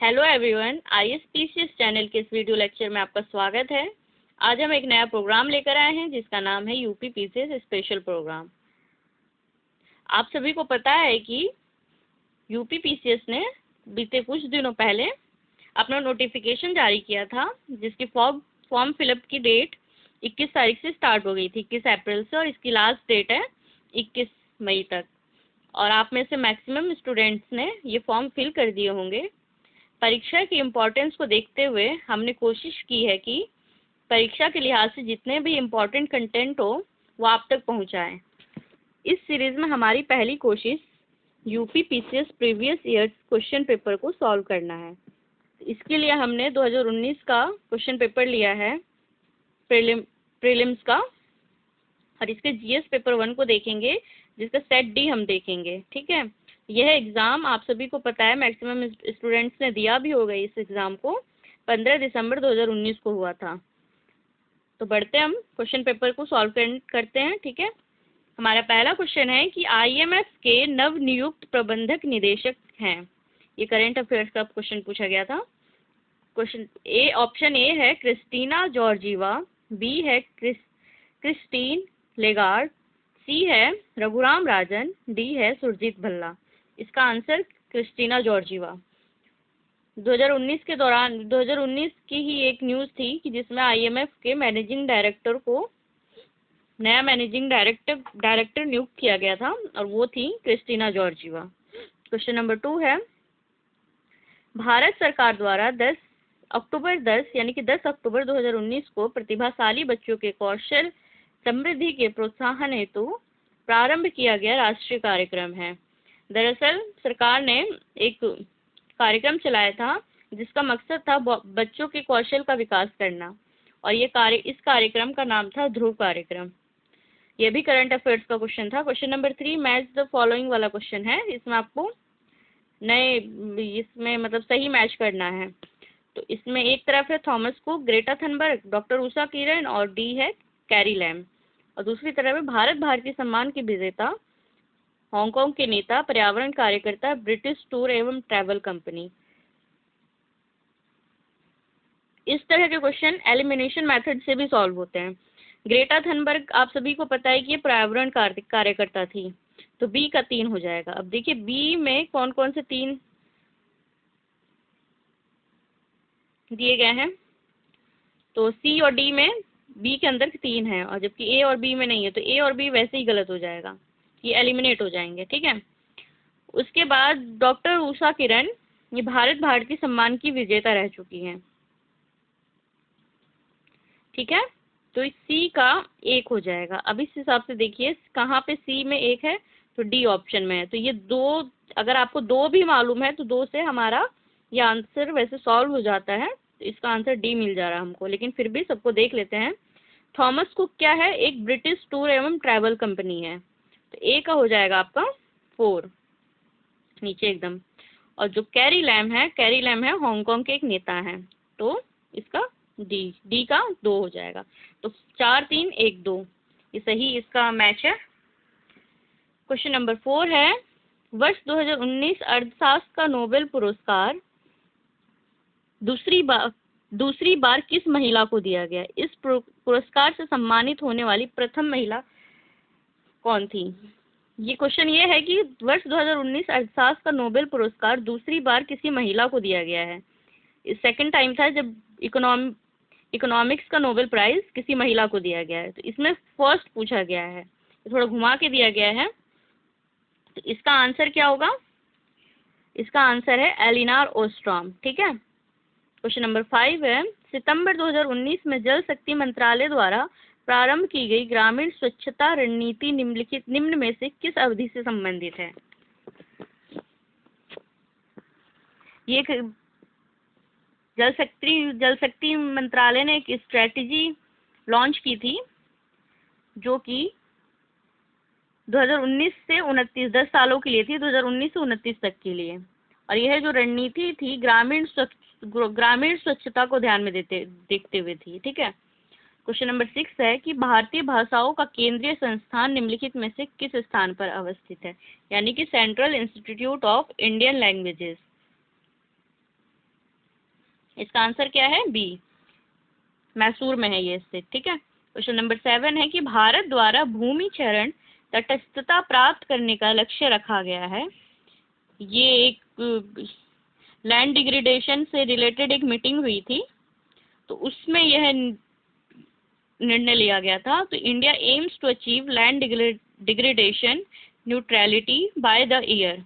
Hello everyone, आईएसपीसीएस channel के इस video lecture में आपका स्वागत है। आज हम एक नया प्रोग्राम लेकर आए हैं जिसका नाम है यूपीपीसीएस स्पेशल प्रोग्राम। आप सभी को पता है कि यूपीपीसीएस ने बीते कुछ दिनों पहले अपना नोटिफिकेशन जारी किया था जिसकी फॉर्म फिलअप की डेट 21 तारीख से स्टार्ट हो गई थी, 21 अप्रैल से, और इसकी लास्ट डेट है 21 मई तक। और आप में से मैक्सिमम स्टूडेंट्स ने ये फॉर्म फिल कर दिए होंगे। परीक्षा की इम्पोर्टेंस को देखते हुए हमने कोशिश की है कि परीक्षा के लिहाज से जितने भी इम्पोर्टेंट कंटेंट हो वो आप तक पहुंचाएं। इस सीरीज में हमारी पहली कोशिश UPPCS previous year question paper को सॉल्व करना है। इसके लिए हमने 2019 का क्वेश्चन पेपर लिया है प्रीलिम्स का, और इसके जीएस पेपर 1 को देखेंगे जिसका सेट डी हम देखेंगे। ठीक है, यह एग्ज़ाम आप सभी को पता है मैक्सिमम स्टूडेंट्स ने दिया भी होगा। इस एग्ज़ाम को 15 दिसंबर 2019 को हुआ था। तो बढ़ते हम क्वेश्चन पेपर को सॉल्व करते हैं। ठीक है, हमारा पहला क्वेश्चन है कि आईएमएफ के नवनियुक्त प्रबंधक निदेशक हैं। ये करंट अफेयर्स का क्वेश्चन पूछा गया था। क्वेश्चन ऑप्शन ए है क्रिस्टीना जॉर्जीवा, बी है क्रिस्टीन लेगार्ड, सी है रघुराम राजन, डी है सुरजीत भल्ला। इसका आंसर क्रिस्टीना जॉर्जीवा। 2019 के दौरान 2019 की ही एक न्यूज़ थी कि जिसमें आईएमएफ के मैनेजिंग डायरेक्टर को नया मैनेजिंग डायरेक्टर नियुक्त किया गया था और वो थी क्रिस्टीना जॉर्जीवा। क्वेश्चन नंबर 2 है, भारत सरकार द्वारा 10 अक्टूबर 2019 को प्रतिभाशाली बच्चों के कौशल समृद्धि के प्रोत्साहन हेतु प्रारंभ किया गया राष्ट्रीय कार्यक्रम है। दरअसल सरकार ने एक कार्यक्रम चलाया था जिसका मकसद था बच्चों के कौशल का विकास करना, और इस कार्यक्रम का नाम था ध्रुव कार्यक्रम। यह भी करंट अफेयर्स का क्वेश्चन था। Question number 3 match the following वाला क्वेश्चन है। इसमें आपको मतलब सही मैच करना है। तो इसमें एक तरफ है Thomas Cook, Greta Thunberg, doctor Usha Kiran और डी है कैरी लैम, और दूसरी तरफ है भारत भारतीय सम्मान के विजेता, हांगकांग के नेता, पर्यावरण कार्यकर्ता, ब्रिटिश टूर एवं ट्रैवल कंपनी। इस तरह के क्वेश्चन एलिमिनेशन मेथड से भी सॉल्व होते हैं। ग्रेटा थनबर्ग आप सभी को पता है कि ये पर्यावरण कार्यकर्ता थी, तो बी का 3 हो जाएगा। अब देखिए बी में कौन कौन से 3 दिए गए हैं, तो सी और डी में बी के अंदर 3 है, और जबकि ए और बी में नहीं है, तो ए और बी वैसे ही गलत हो जाएगा, ये एलिमिनेट हो जाएंगे। ठीक है, उसके बाद डॉक्टर उषा किरण ये भारत भारतीय सम्मान की विजेता रह चुकी हैं। ठीक है, तो इस सी का 1 हो जाएगा। अब इस हिसाब से देखिए कहाँ पे सी में 1 है, तो डी ऑप्शन में है। तो ये 2, अगर आपको 2 भी मालूम है तो 2 से हमारा ये आंसर वैसे सॉल्व हो जाता है। तो इसका आंसर डी मिल जा रहा है हमको, लेकिन फिर भी सबको देख लेते हैं। थॉमस कुक क्या है, एक ब्रिटिश टूर एवं ट्रैवल कंपनी है, तो ए का हो जाएगा आपका 4 नीचे एकदम। और जो कैरी लैम है हांगकांग के एक नेता हैं, तो इसका डी का 2 हो जाएगा। तो 4 3 1 2 ये सही इसका मैच है। क्वेश्चन नंबर 4 है, वर्ष 2019 अर्थशास्त्र का नोबेल पुरस्कार दूसरी बार किस महिला को दिया गया? इस पुरस्कार से सम्मानित होने वाली प्रथम महिला कौन थी? ये क्वेश्चन ये है कि वर्ष 2019 अर्थशास्त्र का नोबेल पुरस्कार दूसरी बार किसी महिला को दिया गया है। सेकंड टाइम था जब इकोनॉमिक्स का नोबेल प्राइज किसी महिला को दिया गया है, तो इसमें फर्स्ट पूछा गया है, तो थोड़ा घुमा के दिया गया है। तो इसका आंसर क्या होगा? इसका आंसर है एलिनोर ओस्ट्रॉम। ठीक है, क्वेश्चन नंबर 5 है, सितंबर 2019 में जल शक्ति मंत्रालय द्वारा प्रारंभ की गई ग्रामीण स्वच्छता रणनीति निम्न में से किस अवधि से संबंधित है? ये जल शक्ति मंत्रालय ने एक स्ट्रेटजी लॉन्च की थी जो कि 2019 से 29 10 सालों के लिए थी, 2019 से 29 तक के लिए। और यह जो रणनीति थी ग्रामीण स्वच्छता को ध्यान में देखते हुए थी। ठीक है, क्वेश्चन नंबर 6 है कि भारतीय भाषाओं का केंद्रीय संस्थान निम्नलिखित में से किस स्थान पर अवस्थित है? यानी कि central institute of Indian languages. इसका आंसर क्या है? बी, मैसूर में है ये स्थित। ठीक है। क्वेश्चन नंबर 7 है कि भारत द्वारा भूमि क्षरण तटस्थता प्राप्त करने का लक्ष्य रखा गया है। ये एक लैंड डिग्रेडेशन से रिलेटेड एक मीटिंग हुई थी, तो उसमें यह निर्णय लिया गया था। तो India aims to achieve land degradation neutrality by the year.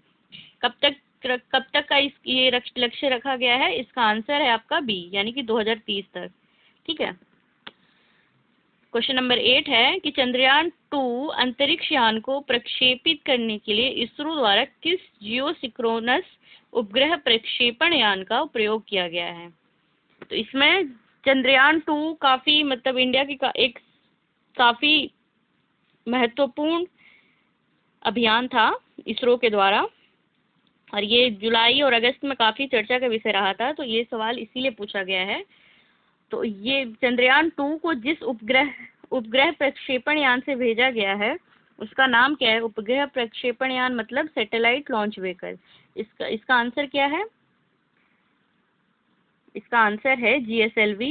कब तक का ये लक्ष्य रखा गया है? इसका आंसर है आपका बी, यानी कि 2030 तक। ठीक है। क्वेश्चन नंबर 8 है कि चंद्रयान 2 अंतरिक्ष यान को प्रक्षेपित करने के लिए इसरो द्वारा किस जियोसिंक्रोनस उपग्रह प्रक्षेपण यान का प्रयोग किया गया है? तो इसमें चंद्रयान 2 काफी मतलब इंडिया की एक काफी महत्वपूर्ण अभियान था इसरो के द्वारा, और ये जुलाई और अगस्त में काफी चर्चा का विषय रहा था। तो ये सवाल इसीलिए पूछा गया है। तो ये चंद्रयान 2 को जिस उपग्रह प्रक्षेपण यान से भेजा गया है उसका नाम क्या है? उपग्रह प्रक्षेपण यान मतलब सैटेलाइट लॉन्च व्हीकल। इसका आंसर क्या है? इसका आंसर है GSLV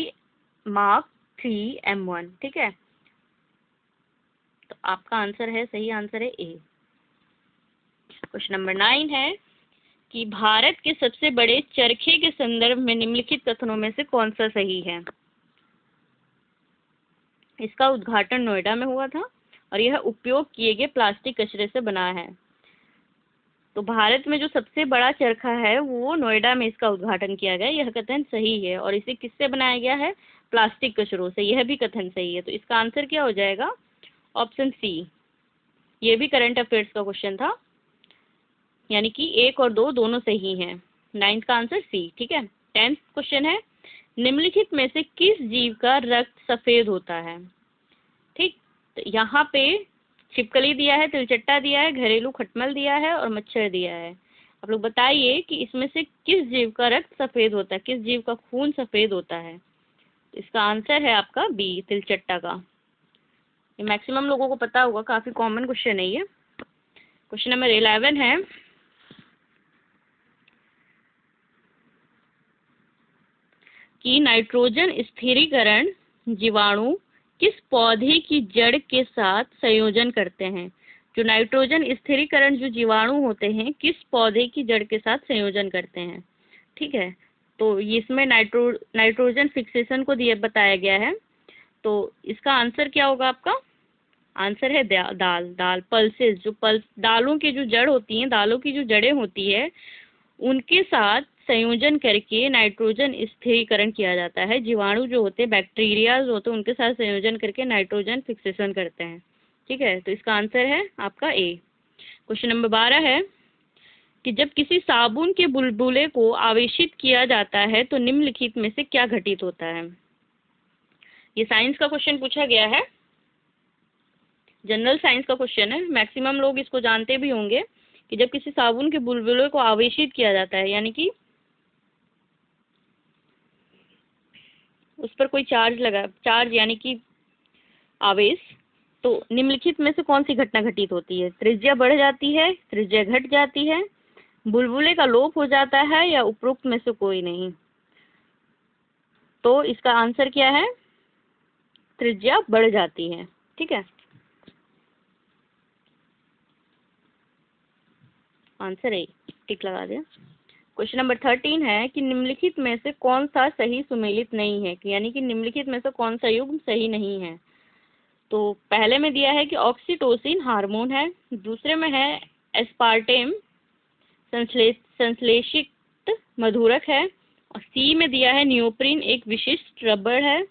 Mark 3 M1। ठीक है। तो आपका आंसर है, सही आंसर है ए। क्वेश्चन नंबर 9 है कि भारत के सबसे बड़े चरखे के संदर्भ में निम्नलिखित कथनों में से कौन सा सही है? इसका उद्घाटन नोएडा में हुआ था और यह उपयोग किए गए प्लास्टिक कचरे से बना है। तो भारत में जो सबसे बड़ा चरखा है वो नोएडा में इसका उद्घाटन किया गया। यह कथन सही है। और इसे किससे बनाया गया है? प्लास्टिक कचरों से। यह भी कथन सही है। तो इसका आंसर क्या हो जाएगा? Option C. ये भी करंट अफेयर्स का क्वेश्चन था, यानी कि 1 और 2 दोनों सही हैं। 9th का आंसर सी। ठीक है। 10th क्वेश्चन है, निम्नलिखित में से किस जीव का रक्त सफेद होता है? ठीक। तो यहाँ पे छिपकली दिया है, तिलचट्टा दिया है, घरेलू खटमल दिया है और मच्छर दिया है। आप लोग बताइए कि इसमें से किस जीव का रक्त सफेद होता है, किस जीव का खून सफेद होता है? इसका आंसर है आपका बी, तिलचट्टा का। ये मैक्सिमम लोगों को पता होगा, काफी कॉमन क्वेश्चन है ये। क्वेश्चन नंबर 11 है कि नाइट्रोजन स्थिरीकरण जीवाणु किस पौधे की जड़ के साथ संयोजन करते हैं? जो नाइट्रोजन स्थिरीकरण जो जीवाणु होते हैं किस पौधे की जड़ के साथ संयोजन करते हैं? ठीक है। तो इसमें नाइट्रोजन फिक्सेशन को बताया गया है। तो इसका आंसर क्या होगा आपका? आंसर है दाल पल्सेस। जो दालों की जो जड़ होती हैं, दालों की जो जड़ें होती है उनके साथ संयोजन करके नाइट्रोजन स्थिरीकरण किया जाता है। जीवाणु जो होते हैं, बैक्टीरिया जो होते हैं, उनके साथ संयोजन करके नाइट्रोजन फिक्सेशन करते हैं। ठीक है। तो इसका आंसर है आपका ए। क्वेश्चन नंबर 12 है कि जब किसी साबुन के बुलबुले को आवेशित किया जाता है तो निम्नलिखित में से क्या घटित होता है? ये साइंस का क्वेश्चन पूछा गया है, जनरल साइंस का क्वेश्चन है। मैक्सिमम लोग इसको जानते भी होंगे कि जब किसी साबुन के बुलबुले को आवेशित किया जाता है, यानी कि उस पर कोई चार्ज यानी कि आवेश, तो निम्नलिखित में से कौन सी घटना घटित होती है? त्रिज्या बढ़ जाती है, त्रिज्या घट जाती है, बुलबुले का लोप हो जाता है, या उपरोक्त में से कोई नहीं? तो इसका आंसर क्या है? त्रिज्या बढ़ जाती है। ठीक है। आंसर ए, टिक लगा दिया। क्वेश्चन नंबर 13 है कि निम्नलिखित में से कौन सा सही सुमेलित नहीं है, यानी कि निम्नलिखित में से कौन सा युग्म सही नहीं है? तो पहले में दिया है कि ऑक्सीटोसिन हार्मोन है, दूसरे में है एस्पार्टेम संश्लेषित मधुरक है, और सी में दिया है नियोप्रीन एक विशिष्ट रबर है,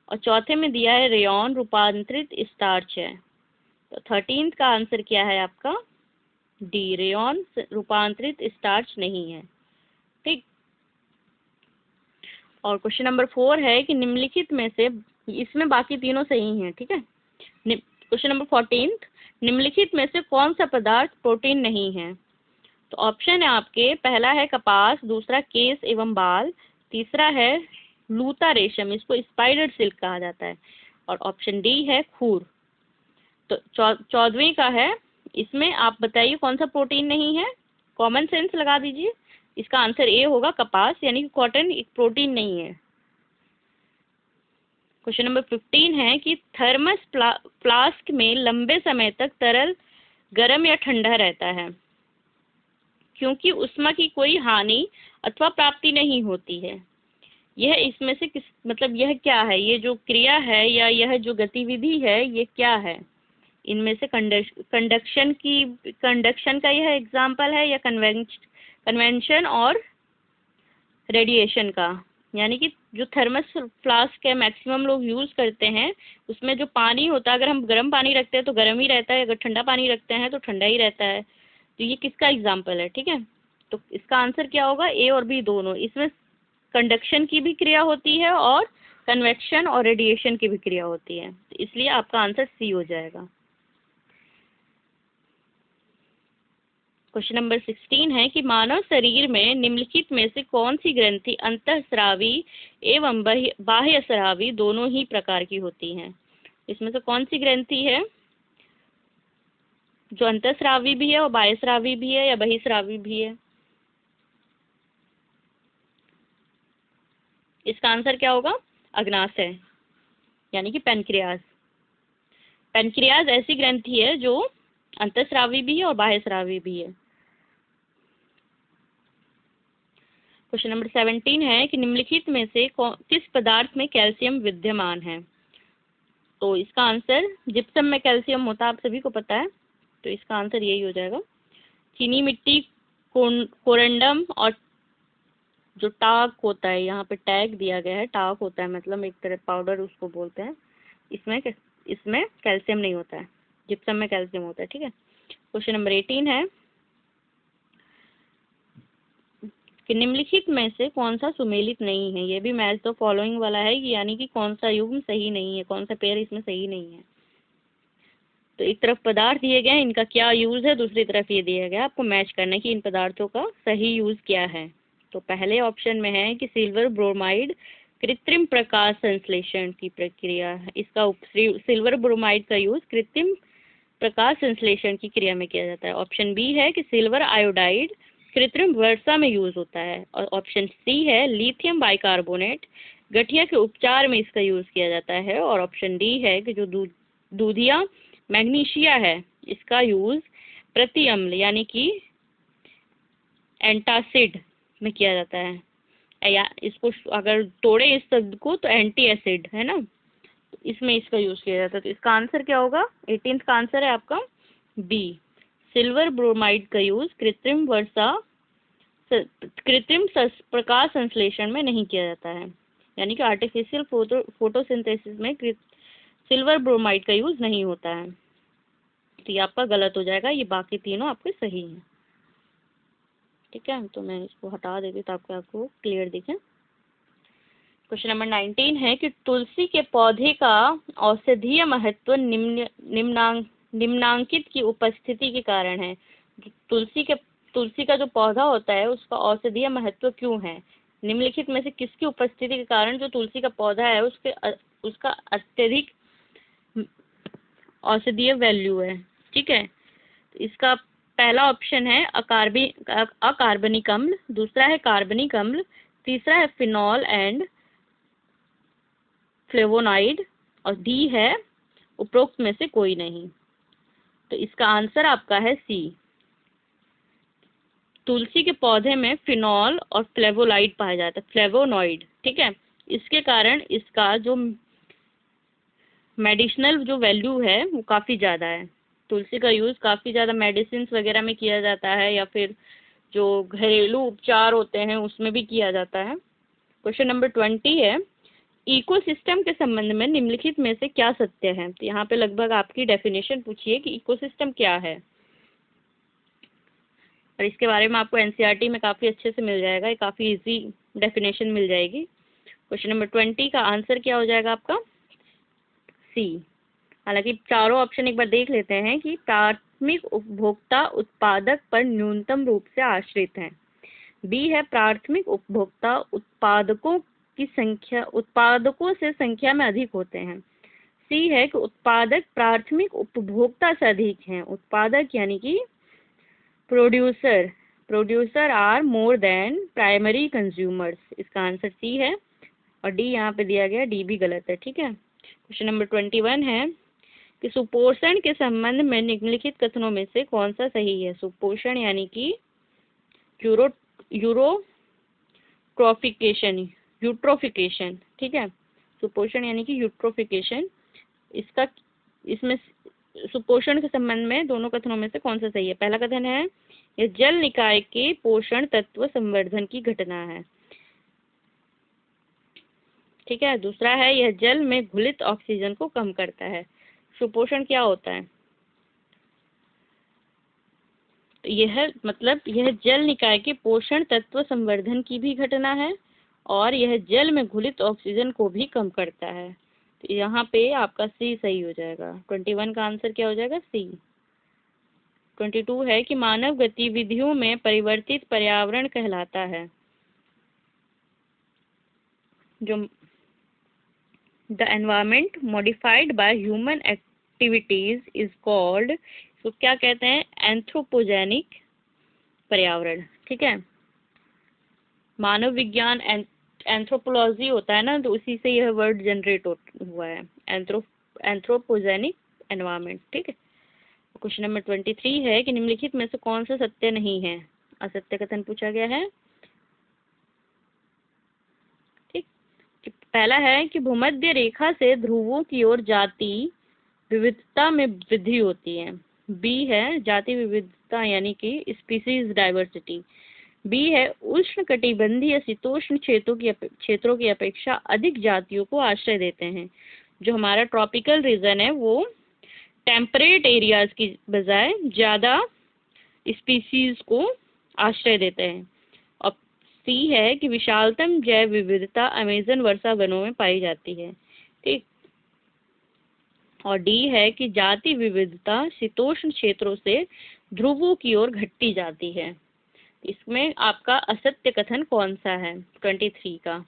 और चौथे में दिया है रेयॉन रूपांतरित स्टार्च है। तो 13th का आंसर क्या है आपका? डी, रेयॉन रूपांतरित स्टार्च नहीं है। ठीक। और क्वेश्चन नंबर 4 है कि निम्नलिखित में से, इसमें बाकी तीनों सही हैं। ठीक है। क्वेश्चन नंबर 14, निम्नलिखित में से कौन सा पदार्थ प्रोटीन नहीं है? तो ऑप्शन है आपके, पहला है कपास, दूसरा केस एवं बाल, तीसरा है लूता रेशम, इसको स्पाइडर सिल्क कहा जाता है, और ऑप्शन डी है खूर। तो 14वीं का है, इसमें आप बताइए कौन सा प्रोटीन नहीं है? कॉमन सेंस लगा दीजिए। इसका आंसर ए होगा, कपास, यानी कि कॉटन एक प्रोटीन नहीं है। क्वेश्चन नंबर 15 है कि थर्मस फ्लास्क में लंबे समय तक तरल गर्म या ठंडा रहता है क्योंकि उष्मा की कोई हानि अथवा प्राप्ति नहीं होती है। यह इसमें से किस, मतलब यह क्या है, ये जो क्रिया है या यह जो गतिविधि है ये क्या है? इनमें से कंडक्शन का यह एग्जाम्पल है या कन्वेंशन और रेडिएशन का? यानी कि जो थर्मस फ्लास्क है मैक्सिमम लोग यूज़ करते हैं, उसमें जो पानी होता है, अगर हम गर्म पानी रखते हैं तो गर्म ही रहता है, अगर ठंडा पानी रखते हैं तो ठंडा ही रहता है। तो ये किसका एग्जाम्पल है? ठीक है, तो इसका आंसर क्या होगा? ए और बी दोनों। इसमें कंडक्शन की भी क्रिया होती है और कन्वेक्शन और रेडिएशन की भी क्रिया होती है, तो इसलिए आपका आंसर सी हो जाएगा। क्वेश्चन नंबर 16 है कि मानव शरीर में निम्नलिखित में से कौन सी ग्रंथि अंतःस्रावी एवं बाह्यस्रावी दोनों ही प्रकार की होती हैं? इसमें से कौन सी ग्रंथि है जो अंतःस्रावी भी है और बाह्यस्रावी भी है या बहिस्रावी भी है? इसका आंसर क्या होगा? अग्नाशय, यानी कि पैनक्रियाज। पैनक्रियाज ऐसी ग्रंथि है जो अंतःस्रावी भी है और बाह्यस्रावी भी है। क्वेश्चन नंबर 17 है कि निम्नलिखित में से किस पदार्थ में कैल्शियम विद्यमान है? तो इसका आंसर जिप्सम में कैल्शियम होता है, आप सभी को पता है, तो इसका आंसर यही हो जाएगा। चीनी मिट्टी, कोरंडम और जो टाक होता है, यहाँ पे टैग दिया गया है, टाक होता है मतलब एक तरह पाउडर उसको बोलते हैं, इसमें कैल्शियम नहीं होता है, जिप्सम में कैल्शियम होता है। ठीक है, क्वेश्चन नंबर 18 है कि निम्नलिखित में से कौन सा सुमेलित नहीं है? ये भी मैच द फॉलोइंग वाला है, यानी कि कौन सा युग्म सही नहीं है, कौन सा पेयर इसमें सही नहीं है। तो एक तरफ पदार्थ दिए गए हैं, इनका क्या यूज है, दूसरी तरफ ये दिया गया, आपको मैच करना है कि इन पदार्थों का सही यूज क्या है। तो पहले ऑप्शन में है कि सिल्वर ब्रोमाइड कृत्रिम प्रकाश संश्लेषण की प्रक्रिया, इसका सिल्वर ब्रोमाइड का यूज कृत्रिम प्रकाश संश्लेषण की क्रिया में किया जाता है। ऑप्शन बी है कि सिल्वर आयोडाइड कृत्रिम वर्षा में यूज होता है, और ऑप्शन सी है लिथियम बाइकार्बोनेट गठिया के उपचार में इसका यूज किया जाता है, और ऑप्शन डी है कि जो दूधिया मैग्नीशिया है इसका यूज प्रति अम्ल यानी कि एंटासिड में किया जाता है, या इसको अगर तोड़े इस शब्द को तो एंटी एसिड है ना, तो इसमें इसका यूज किया जाता है। तो इसका आंसर क्या होगा? 18th का आंसर है आपका बी, सिल्वर ब्रोमाइड का यूज कृत्रिम प्रकाश संश्लेषण में नहीं किया जाता है, यानी कि आर्टिफिशियल फोटोसिंथेसिस में सिल्वर ब्रोमाइड का यूज नहीं होता है। तो ये आपका गलत हो जाएगा, ये बाकी तीनों आपके सही हैं। ठीक है, तो मैं इसको हटा देती ताकि आपको क्लियर दिखे। क्वेश्चन नंबर 19 है कि तुलसी के पौधे का औषधीय महत्व निम्नांकित की उपस्थिति के कारण है। तुलसी का जो पौधा होता है उसका औषधीय महत्व क्यों है? निम्नलिखित में से किसकी उपस्थिति के कारण जो तुलसी का पौधा है उसका अत्यधिक औषधीय वैल्यू है। ठीक है, तो इसका पहला ऑप्शन है अकार्बनिक अम्ल, दूसरा है कार्बनिक अम्ल, तीसरा है फिनॉल एंड फ्लेवोनाइड, और डी है उपरोक्त में से कोई नहीं। तो इसका आंसर आपका है सी, तुलसी के पौधे में फिनॉल और फ्लेवोलाइड पाया जाता है, फ्लेवोनॉइड। ठीक है, इसके कारण इसका जो मेडिसिनल जो वैल्यू है वो काफ़ी ज़्यादा है। तुलसी का यूज़ काफ़ी ज़्यादा मेडिसिन वगैरह में किया जाता है, या फिर जो घरेलू उपचार होते हैं उसमें भी किया जाता है। क्वेश्चन नंबर 20 है इकोसिस्टम के संबंध में निम्नलिखित में से क्या सत्य है? तो यहाँ पे लगभग आपकी डेफिनेशन पूछिए कि इकोसिस्टम क्या है, और इसके बारे में आपको एनसीईआरटी में काफ़ी अच्छे से मिल जाएगा, ये काफ़ी इजी डेफिनेशन मिल जाएगी। क्वेश्चन नंबर 20 का आंसर क्या हो जाएगा आपका? सी। हालांकि चारों ऑप्शन एक बार देख लेते हैं कि प्राथमिक उपभोक्ता उत्पादक पर न्यूनतम रूप से आश्रित हैं। बी है प्राथमिक उपभोक्ता उत्पादकों से संख्या में अधिक होते हैं। सी है कि उत्पादक प्राथमिक उपभोक्ता से अधिक हैं। उत्पादक यानी कि producer are more than primary consumers, इसका आंसर सी है। और डी यहाँ पे दिया गया, डी भी गलत है। ठीक है, क्वेश्चन नंबर 21 है कि सुपोषण के संबंध में निम्नलिखित कथनों में से कौन सा सही है। सुपोषण यानी कि यूट्रोफिकेशन, ठीक है, सुपोषण यानी कि यूट्रोफिकेशन, इसमें सुपोषण के संबंध में दोनों कथनों में से कौन सा सही है। पहला कथन है यह जल निकाय के पोषण तत्व संवर्धन की घटना है। ठीक है, दूसरा है यह जल में घुलित ऑक्सीजन को कम करता है। सुपोषण क्या होता है, यह मतलब यह जल निकाय के पोषण तत्व संवर्धन की भी घटना है और यह जल में घुलित ऑक्सीजन को भी कम करता है। तो यहाँ पे आपका सी सही हो जाएगा। 21 का आंसर क्या हो जाएगा, सी। 22 है कि मानव गतिविधियों में परिवर्तित पर्यावरण कहलाता है। जो the environment modified by human activities is called, तो क्या कहते हैं, एंथ्रोपोजेनिक पर्यावरण। ठीक है, मानव विज्ञान एंथ्रोपोलॉजी होता है ना, तो उसी से यह वर्ड जनरेट हुआ है, एंथ्रोपोजेनिक एनवायरमेंट। ठीक है, क्वेश्चन नंबर 23 है कि निम्नलिखित में से कौन सा सत्य नहीं है। असत्य कथन पूछा गया है। ठीक, पहला है कि भूमध्य रेखा से ध्रुवों की ओर जाति विविधता में वृद्धि होती है। बी है जाति विविधता यानी कि स्पीसीज डाइवर्सिटी। बी है उष्ण कटिबंधीय शीतोष्ण क्षेत्रों की अपेक्षा अधिक जातियों को आश्रय देते हैं। जो हमारा ट्रॉपिकल रीजन है वो टेम्परेट एरियाज की बजाय ज़्यादा स्पीसीज को आश्रय देते हैं। और सी है कि विशालतम जैव विविधता अमेजन वर्षा वनों में पाई जाती है। ठीक, और डी है कि जाति विविधता शीतोष्ण क्षेत्रों से ध्रुवों की ओर घटती जाती है। इसमें आपका असत्य कथन कौन सा है 23 का,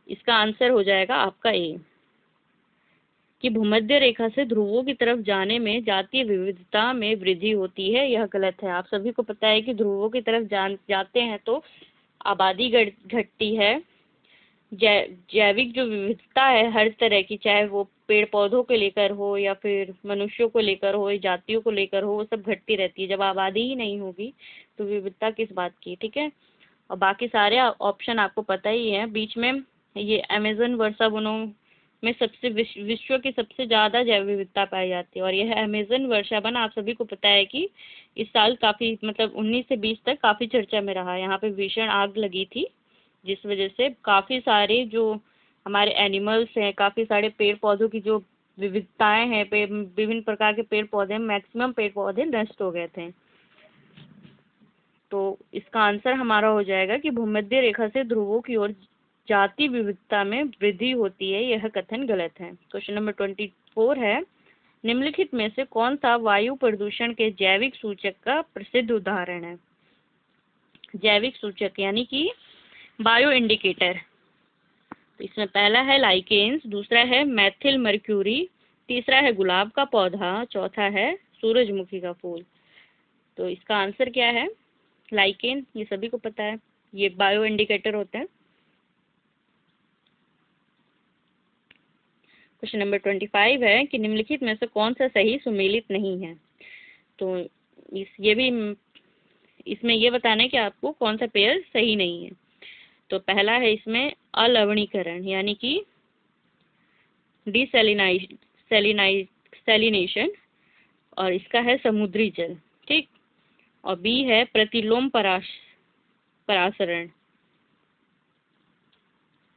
इसका आंसर हो जाएगा आपका ए, कि भूमध्य रेखा से ध्रुवों की तरफ जाने में जातीय विविधता में वृद्धि होती है, यह गलत है। आप सभी को पता है कि ध्रुवों की तरफ जाते हैं तो आबादी घटती है, जैविक जो विविधता है हर तरह की, चाहे वो पेड़ पौधों को लेकर हो या फिर मनुष्यों को लेकर हो, जातियों को लेकर हो, वो सब घटती रहती है। जब आबादी ही नहीं होगी तो विविधता किस बात की। ठीक है, और बाकी सारे ऑप्शन आपको पता ही है। बीच में ये अमेजन वर्षा वनों में सबसे विश्व की सबसे ज़्यादा जैव विविधता पाई जाती है। और यह अमेजन वर्षा वन आप सभी को पता है कि इस साल काफ़ी मतलब 19 से 20 तक काफ़ी चर्चा में रहा। यहाँ पे भीषण आग लगी थी जिस वजह से काफ़ी सारे जो हमारे एनिमल्स हैं, काफ़ी सारे पेड़ पौधों की जो विविधताएं हैं, विभिन्न प्रकार के पेड़ पौधे, मैक्सिमम पेड़ पौधे नष्ट हो गए थे। तो इसका आंसर हमारा हो जाएगा कि भूमध्य रेखा से ध्रुवों की ओर जाति विविधता में वृद्धि होती है, यह कथन गलत है। क्वेश्चन नंबर 24 है निम्नलिखित में से कौन सा वायु प्रदूषण के जैविक सूचक का प्रसिद्ध उदाहरण है। जैविक सूचक यानी कि बायो इंडिकेटर। तो इसमें पहला है लाइकेन्स, दूसरा है मैथिल मर्क्यूरी, तीसरा है गुलाब का पौधा, चौथा है सूरजमुखी का फूल। तो इसका आंसर क्या है, लाइकेन, ये सभी को पता है, ये बायो इंडिकेटर होते हैं। क्वेश्चन नंबर 25 है कि निम्नलिखित में से कौन सा सही सुमेलित नहीं है। तो इसमें ये बताना है कि आपको कौन सा पेयर सही नहीं है। तो पहला है इसमें अलवणीकरण यानी कि सैलिनेशन, और इसका है समुद्री जल। ठीक, और बी है प्रतिलोम परासरण,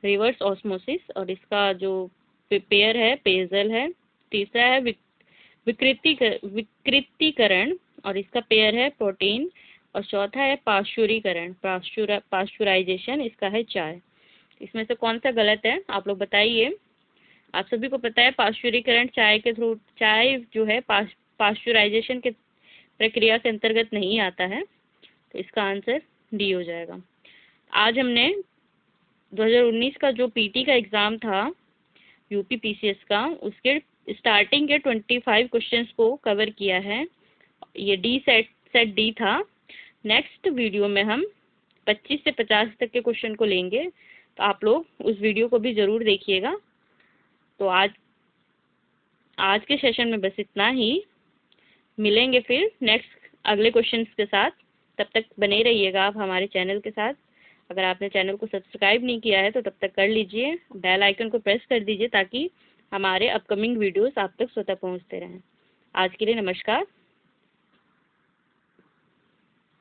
रिवर्स ऑस्मोसिस, और इसका जो पेयर है पेयजल है। तीसरा है विकृतीकरण, और इसका पेयर है प्रोटीन, और चौथा है पाश्चुरीकरण, पाश्चुराइजेशन, इसका है चाय। इसमें से कौन सा गलत है आप लोग बताइए। आप सभी को पता है पाश्चुरीकरण चाय के थ्रू, चाय जो है पाश्चुराइजेशन के प्रक्रिया से अंतर्गत नहीं आता है। तो इसका आंसर डी हो जाएगा। आज हमने 2019 का जो पीटी का एग्ज़ाम था यूपी पीसीएस का, उसके स्टार्टिंग के 25 क्वेश्चंस को कवर किया है। ये डी सेट डी था। नेक्स्ट वीडियो में हम 25 से 50 तक के क्वेश्चन को लेंगे, तो आप लोग उस वीडियो को भी ज़रूर देखिएगा। तो आज के सेशन में बस इतना ही। मिलेंगे फिर नेक्स्ट अगले क्वेश्चंस के साथ। तब तक बने रहिएगा आप हमारे चैनल के साथ। अगर आपने चैनल को सब्सक्राइब नहीं किया है तो तब तक कर लीजिए, बेल आइकन को प्रेस कर दीजिए ताकि हमारे अपकमिंग वीडियोस आप तक स्वतः पहुंचते रहें। आज के लिए नमस्कार।